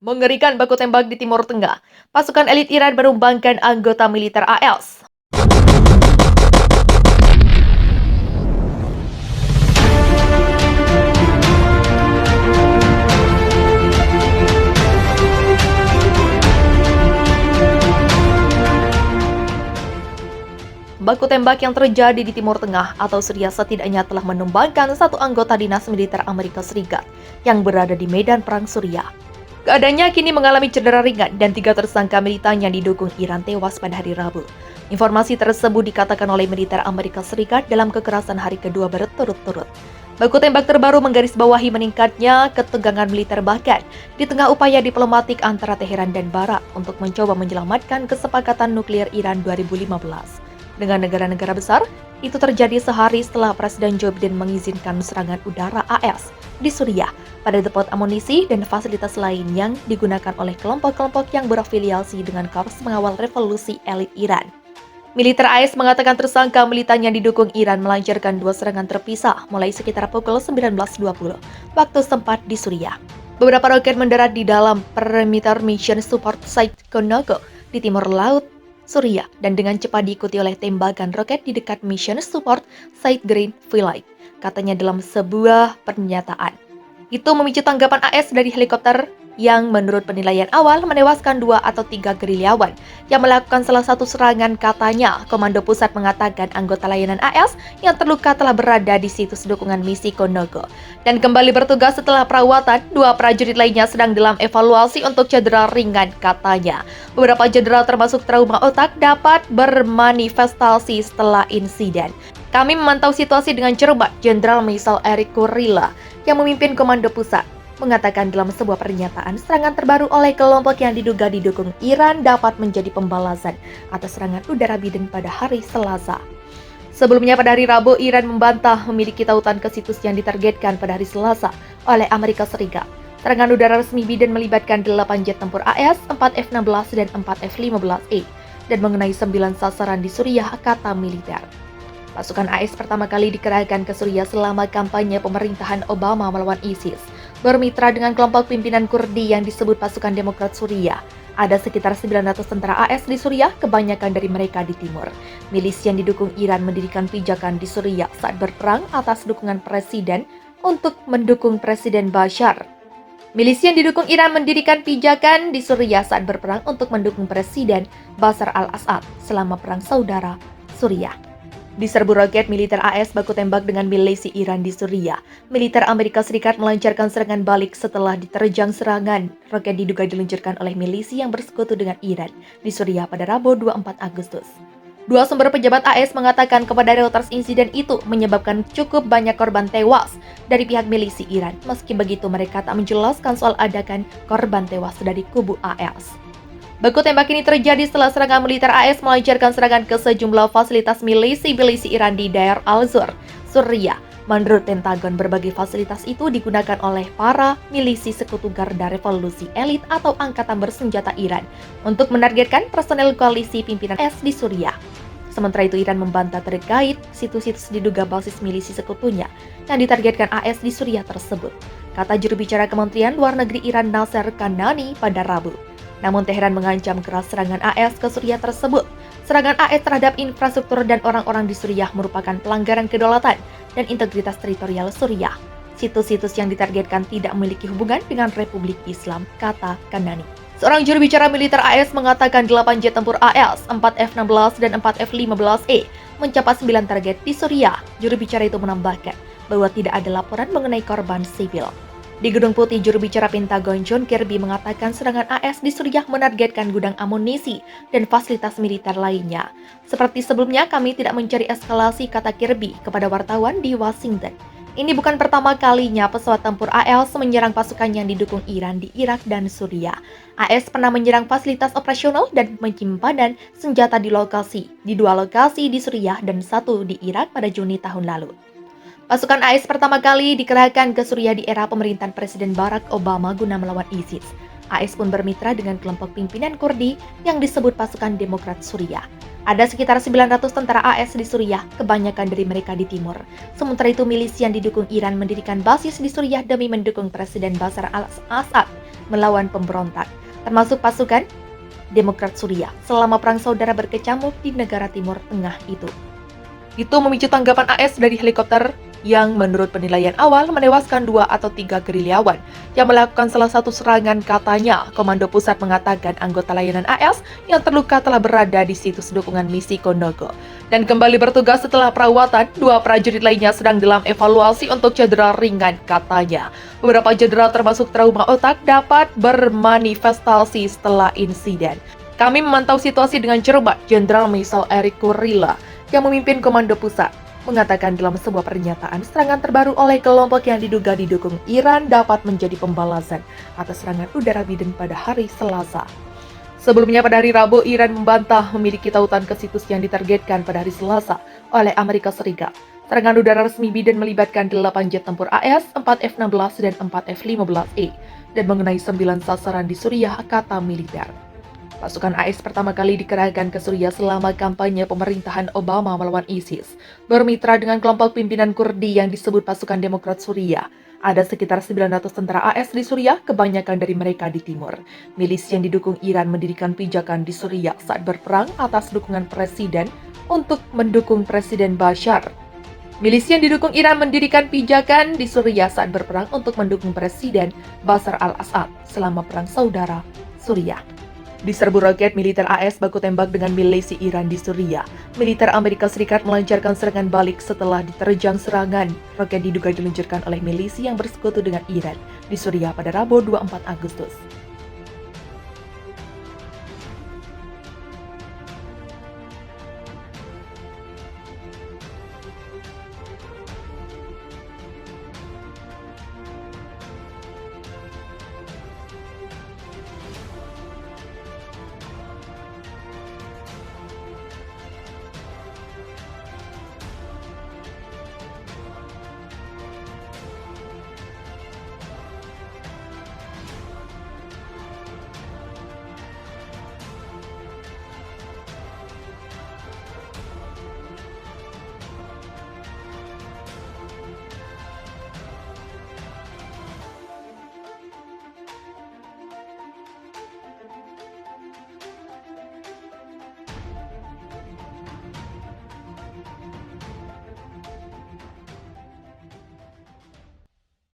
Mengerikan baku tembak di Timur Tengah. Pasukan elit Iran menumbangkan anggota militer AS. Baku tembak yang terjadi di Timur Tengah atau Syria setidaknya telah menumbangkan satu anggota dinas militer Amerika Serikat yang berada di medan perang Suriah. Keadaannya kini mengalami cedera ringan dan 3 tersangka militan yang didukung Iran tewas pada hari Rabu. Informasi tersebut dikatakan oleh militer Amerika Serikat dalam kekerasan hari kedua berturut-turut. Baku tembak terbaru menggarisbawahi meningkatnya ketegangan militer bahkan di tengah upaya diplomatik antara Teheran dan Barat untuk mencoba menyelamatkan kesepakatan nuklir Iran 2015. Dengan negara-negara besar, itu terjadi sehari setelah Presiden Joe Biden mengizinkan serangan udara AS di Suriah pada depot amunisi dan fasilitas lain yang digunakan oleh kelompok-kelompok yang berafiliasi dengan Korps Mengawal Revolusi Elit Iran. Militer AS mengatakan tersangka militan yang didukung Iran melancarkan 2 serangan terpisah mulai sekitar pukul 19.20 waktu setempat di Suriah. Beberapa roket mendarat di dalam perimeter Mission Support Site Konogo di timur laut Suriah dan dengan cepat diikuti oleh tembakan roket di dekat Mission Support Site Green Village, katanya dalam sebuah pernyataan. Itu memicu tanggapan AS dari helikopter yang menurut penilaian awal menewaskan 2 atau 3 gerilyawan yang melakukan salah satu serangan. Katanya, Komando Pusat mengatakan anggota layanan AS yang terluka telah berada di situs dukungan misi Konogo dan kembali bertugas setelah perawatan. 2 prajurit lainnya sedang dalam evaluasi untuk cedera ringan, katanya. Beberapa jenderal termasuk trauma otak dapat bermanifestasi setelah insiden. Kami memantau situasi dengan cermat, Jenderal Michael Eric Kurilla yang memimpin Komando Pusat mengatakan dalam sebuah pernyataan serangan terbaru oleh kelompok yang diduga didukung Iran dapat menjadi pembalasan atas serangan udara Biden pada hari Selasa. Sebelumnya pada hari Rabu, Iran membantah memiliki tautan ke situs yang ditargetkan pada hari Selasa oleh Amerika Serikat. Serangan udara resmi Biden melibatkan 8 jet tempur AS, 4 F-16 dan 4 F-15E dan mengenai 9 sasaran di Suriah, kata militer. Pasukan AS pertama kali dikerahkan ke Suriah selama kampanye pemerintahan Obama melawan ISIS. Bermitra dengan kelompok pimpinan Kurdi yang disebut Pasukan Demokrat Suriah. Ada sekitar 900 tentara AS di Suriah, kebanyakan dari mereka di timur. Milisi yang didukung Iran mendirikan pijakan di Suriah saat berperang atas dukungan presiden untuk mendukung Presiden Bashar. Milisi yang didukung Iran mendirikan pijakan di Suriah saat berperang untuk mendukung Presiden Bashar al-Assad selama perang saudara Suriah. Diserbu roket militer AS baku tembak dengan milisi Iran di Suriah. Militer Amerika Serikat melancarkan serangan balik setelah diterjang serangan. Roket diduga diluncurkan oleh milisi yang bersekutu dengan Iran di Suriah pada Rabu 24 Agustus. 2 sumber pejabat AS mengatakan kepada Reuters insiden itu menyebabkan cukup banyak korban tewas dari pihak milisi Iran. Meski begitu, mereka tak menjelaskan soal adakan korban tewas dari kubu AS. Baku tembak ini terjadi setelah serangan militer AS melancarkan serangan ke sejumlah fasilitas milisi Iran di Deir al-Zur, Suriah. Menurut Pentagon, berbagai fasilitas itu digunakan oleh para milisi sekutu Garda Revolusi Elit atau Angkatan Bersenjata Iran untuk menargetkan personel koalisi pimpinan AS di Suriah. Sementara itu, Iran membantah terkait situs-situs diduga basis milisi sekutunya yang ditargetkan AS di Suriah tersebut, kata juru bicara Kementerian Luar Negeri Iran Nasser Kanani pada Rabu. Namun Teheran mengancam keras serangan AS ke Suriah tersebut. Serangan AS terhadap infrastruktur dan orang-orang di Suriah merupakan pelanggaran kedaulatan dan integritas teritorial Suriah. Situs-situs yang ditargetkan tidak memiliki hubungan dengan Republik Islam, kata Kanani. Seorang juru bicara militer AS mengatakan 8 jet tempur AS, 4 F-16 dan 4 F-15E mencapai 9 target di Suriah. Juru bicara itu menambahkan bahwa tidak ada laporan mengenai korban sipil. Di Gedung Putih, juru bicara Pentagon John Kirby mengatakan serangan AS di Suriah menargetkan gudang amunisi dan fasilitas militer lainnya. Seperti sebelumnya, kami tidak mencari eskalasi, kata Kirby kepada wartawan di Washington. Ini bukan pertama kalinya pesawat tempur AS menyerang pasukan yang didukung Iran di Irak dan Suriah. AS pernah menyerang fasilitas operasional dan penyimpanan senjata di 2 lokasi di Suriah dan 1 di Irak pada Juni tahun lalu. Pasukan AS pertama kali dikerahkan ke Suriah di era pemerintahan Presiden Barack Obama guna melawan ISIS. AS pun bermitra dengan kelompok pimpinan Kurdi yang disebut Pasukan Demokrat Suriah. Ada sekitar 900 tentara AS di Suriah, kebanyakan dari mereka di timur. Sementara itu, milisi yang didukung Iran mendirikan basis di Suriah demi mendukung Presiden Bashar al-Assad melawan pemberontak, termasuk pasukan Demokrat Suriah selama perang saudara berkecamuk di negara Timur Tengah itu. Itu memicu tanggapan AS dari helikopter yang menurut penilaian awal menewaskan 2 atau 3 gerilyawan yang melakukan salah satu serangan. Katanya, Komando Pusat mengatakan anggota layanan AS yang terluka telah berada di situs dukungan misi Kondogo dan kembali bertugas setelah perawatan. 2 prajurit lainnya sedang dalam evaluasi untuk cedera ringan. Katanya, beberapa cedera termasuk trauma otak dapat bermanifestasi setelah insiden. Kami memantau situasi dengan cermat, Jenderal Michael Eric Kurilla yang memimpin Komando Pusat mengatakan dalam sebuah pernyataan, serangan terbaru oleh kelompok yang diduga didukung Iran dapat menjadi pembalasan atas serangan udara Biden pada hari Selasa. Sebelumnya pada hari Rabu, Iran membantah memiliki tautan ke situs yang ditargetkan pada hari Selasa oleh Amerika Serikat. Serangan udara resmi Biden melibatkan 8 jet tempur AS, 4 F-16 dan 4 F-15E dan mengenai 9 sasaran di Suriah, kata militer. Pasukan AS pertama kali dikerahkan ke Suriah selama kampanye pemerintahan Obama melawan ISIS. Bermitra dengan kelompok pimpinan Kurdi yang disebut Pasukan Demokrat Suriah. Ada sekitar 900 tentara AS di Suriah, kebanyakan dari mereka di timur. Milisi yang didukung Iran mendirikan pijakan di Suriah saat berperang atas dukungan presiden untuk mendukung Presiden Bashar. Milisi yang didukung Iran mendirikan pijakan di Suriah saat berperang untuk mendukung Presiden Bashar al-Assad selama perang saudara Suriah. Diserbu roket, militer AS baku tembak dengan milisi Iran di Suriah. Militer Amerika Serikat melancarkan serangan balik setelah diterjang serangan. Roket diduga diluncurkan oleh milisi yang bersekutu dengan Iran di Suriah pada Rabu 24 Agustus.